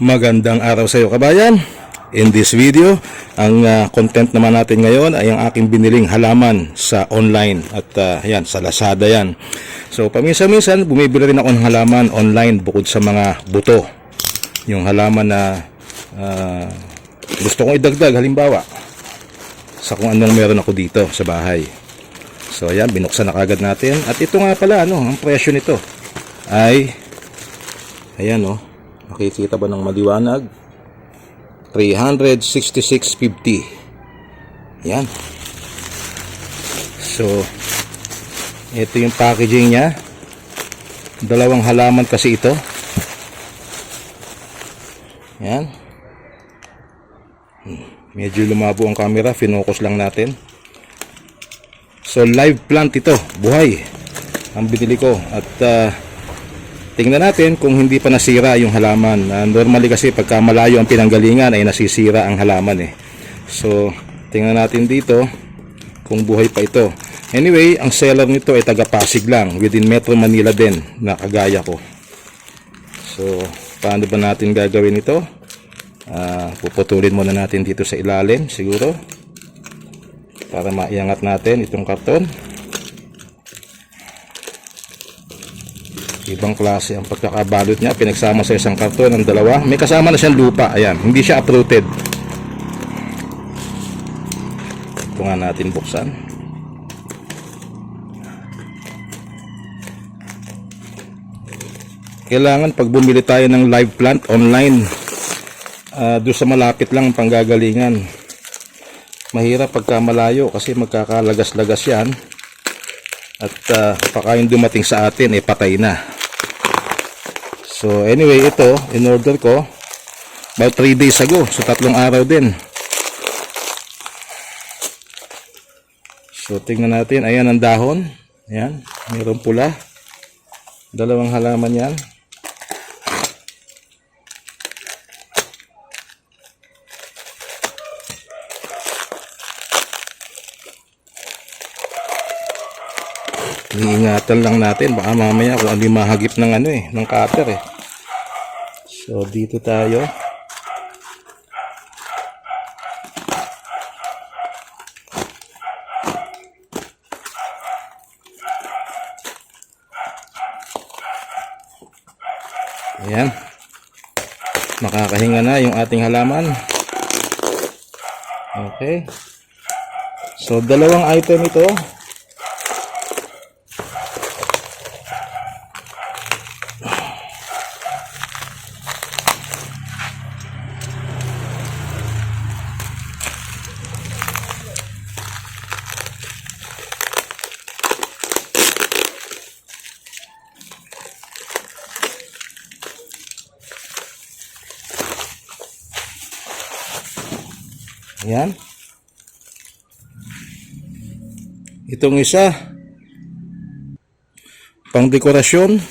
Magandang araw sa iyo, kabayan. In this video, ang content naman natin ngayon ay ang aking biniling halaman sa online at yan, sa Lazada yan. So paminsan-minsan bumibili rin ako ng halaman online bukod sa mga buto. Yung halaman na gusto kong idagdag, halimbawa sa kung anong meron ako dito sa bahay. So ayan, binuksan na kagad natin. At ito nga pala, ang presyo nito ay ayan, makikita ba ng maliwanag? 366.50. Yan. So, ito yung packaging niya. Dalawang halaman kasi ito. Yan. Medyo lumabo ang camera. Finokus lang natin. So, live plant ito. Buhay. Ang binili ko. At, tingnan natin kung hindi pa nasira yung halaman. Normally kasi pagka malayo ang pinanggalingan ay nasisira ang halaman . So, tingnan natin dito kung buhay pa ito. Anyway, ang seller nito ay taga Pasig lang, within Metro Manila din, na kagaya ko. So, paano ba natin gagawin ito? Puputulin muna natin dito sa ilalim siguro para maiangat natin itong karton. Ibang klase ang pagkakabalot niya. Pinagsama sa isang karton ng dalawa. May kasama na siyang lupa. Ayan, hindi siya uprooted. Ito nga natin buksan. Kailangan pag bumili tayo ng live plant online, doon sa malapit lang panggagalingan. Mahirap pagka malayo kasi magkakalagas-lagas yan. At baka yung dumating sa atin patay na. So anyway, ito in order ko about 3 days ago. So 3 araw din. So tingnan natin. Ayan ang dahon. Ayan, mayroong pula. Dalawang halaman yan. Iingatan lang natin, baka mamaya kung ano yung mahagip ng ng cutter . So dito tayo. Ayan. Makakahinga na yung ating halaman. Okay. So dalawang item ito. Ayan. Itong isa pang dekorasyon.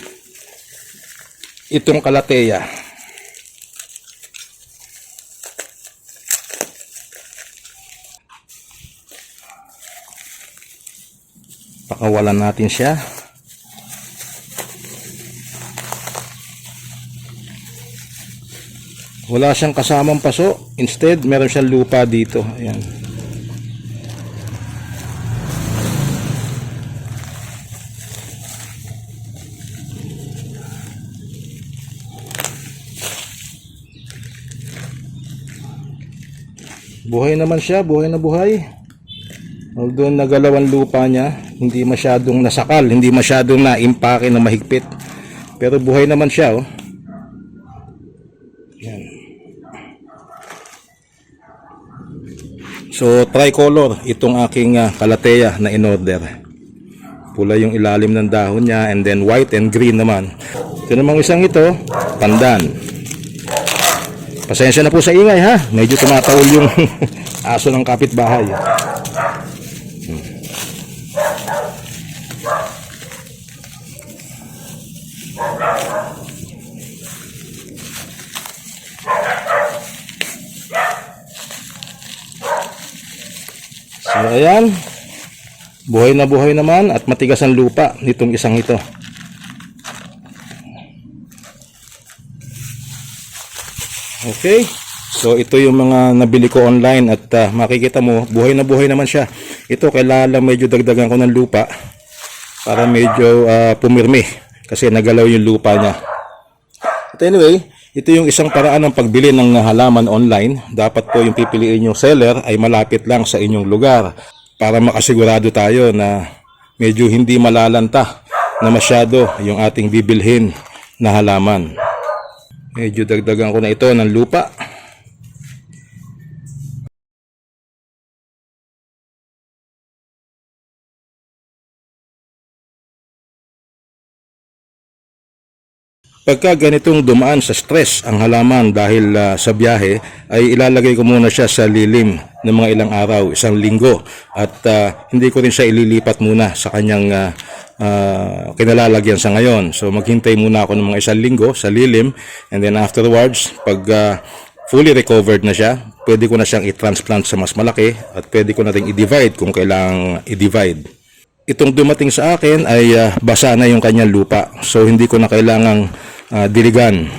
Itong kalateya. Pakawalan natin siya. Wala siyang kasamang paso. Instead, meron siyang lupa dito. Ayan. Buhay naman siya. Buhay na buhay. Although nagalaw ang lupa niya, hindi masyadong nasakal, hindi masyadong naimpake na mahigpit. Pero buhay naman siya. Yan. So tricolor itong aking kalateya na in-order. Pula yung ilalim ng dahon niya, and then white and green naman. Ito namang isang ito, pandan. Pasensya na po sa ingay ha, medyo tumatawol yung aso ng kapitbahay. So ayan, buhay na buhay naman at matigas ang lupa nitong isang ito. Okay. So ito yung mga nabili ko online at makikita mo, buhay na buhay naman siya. Ito kailangan lang medyo dagdagan ko ng lupa para medyo pumirmi kasi nagalaw yung lupa niya. But anyway, ito yung isang paraan ng pagbili ng halaman online. Dapat po yung pipiliin yung seller ay malapit lang sa inyong lugar para makasigurado tayo na medyo hindi malalanta na masyado yung ating bibilhin na halaman. Medyo dagdagan ko na ito ng lupa. Pagka ganitong dumaan sa stress ang halaman dahil sa biyahe, ay ilalagay ko muna siya sa lilim ng mga ilang araw, isang linggo. At hindi ko rin siya ililipat muna sa kanyang kinalalagyan sa ngayon. So maghintay muna ako ng mga isang linggo sa lilim, and then afterwards, pag fully recovered na siya, pwede ko na siyang i-transplant sa mas malaki at pwede ko na rin i-divide kung kailangang i-divide. Itong dumating sa akin ay basa na yung kanyang lupa. So hindi ko na kailangang diligan.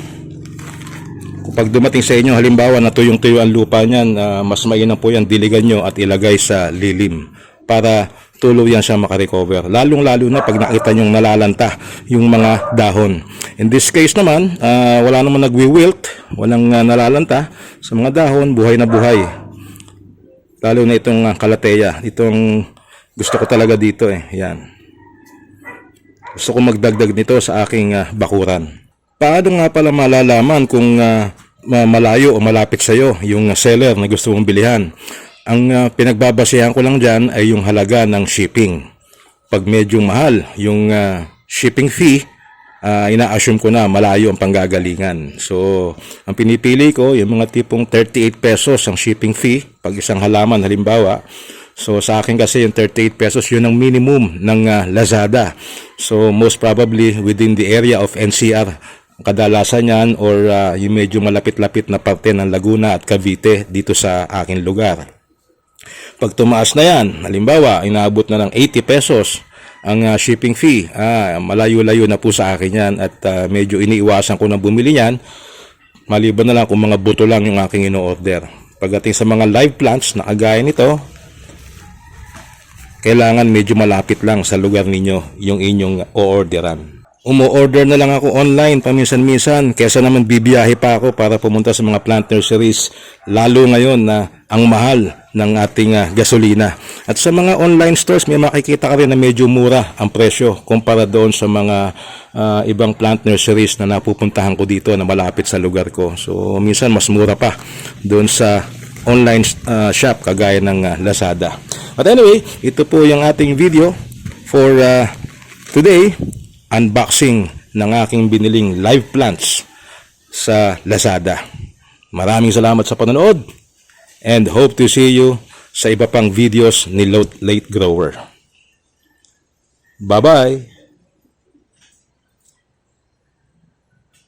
Kapag dumating sa inyo, halimbawa na tuyong-tuyo ang lupa niyan, mas mainam po yan, diligan nyo at ilagay sa lilim para tuluyan siya makarecover. Lalong-lalo na pag nakita nyong nalalanta yung mga dahon. In this case naman, wala naman nagwi-wilt, walang nalalanta sa mga dahon, buhay na buhay. Lalo na itong kalateya, itong gusto ko talaga dito yan. Gusto ko magdagdag nito sa aking bakuran. Paano nga pala malalaman kung malayo o malapit sa iyo yung seller na gusto mong bilihan? Ang pinagbabasehan ko lang dyan ay yung halaga ng shipping. Pag medyo mahal yung shipping fee, ina-assume ko na malayo ang panggagalingan. So, ang pinipili ko, yung mga tipong 38 pesos ang shipping fee pag isang halaman halimbawa. So sa akin kasi yung 38 pesos yun ang minimum ng Lazada. So most probably within the area of NCR kadalasan yan, or yung medyo malapit-lapit na parte ng Laguna at Cavite dito sa aking lugar. Pag tumaas na yan, halimbawa inaabot na ng 80 pesos ang shipping fee, malayo-layo na po sa akin yan at medyo iniiwasan ko na bumili yan, maliban na lang kung mga buto lang yung aking ino-order. Pagdating sa mga live plants na kagaya nito, kailangan medyo malapit lang sa lugar ninyo yung inyong o-orderan. Umo-order na lang ako online paminsan-minsan kesa naman bibiyahe pa ako para pumunta sa mga plant nurseries, lalo ngayon na ang mahal ng ating gasolina. At sa mga online stores may makikita ka rin na medyo mura ang presyo kumpara doon sa mga ibang plant nurseries na napupuntahan ko dito na malapit sa lugar ko. So minsan mas mura pa doon sa online shop kagaya ng Lazada. But anyway, ito po yung ating video for today. Unboxing ng aking biniling live plants sa Lazada. Maraming salamat sa panonood and hope to see you sa iba pang videos ni Late Grower. Bye-bye!